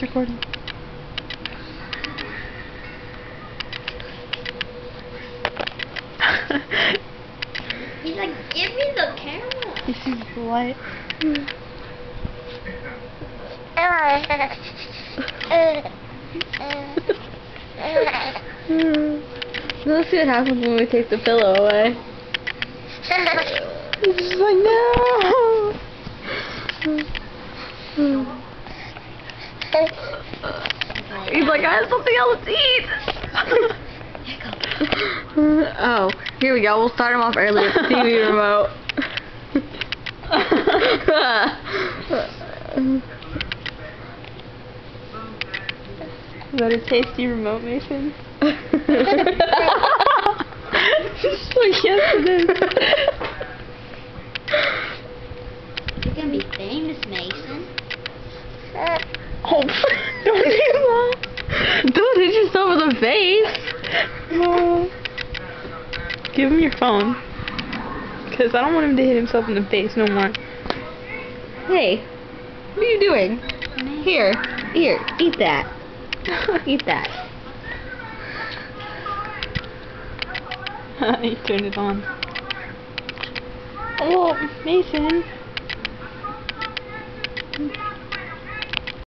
recording. He's like, give me the camera. He sees the light. Let's see what happens when we take the pillow away. He's just like, no. He's like, I have something else to eat. Oh, here we go. We'll start him off early with the TV remote. Is that a tasty remote, Mason? Just like, yes it is. You're gonna be famous, Mason. Oh, don't do that. Don't hit yourself in the face. No. Give him your phone. Because I don't want him to hit himself in the face no more. Hey, what are you doing? Here, eat that. Eat that. He turned it on. Oh, Mason.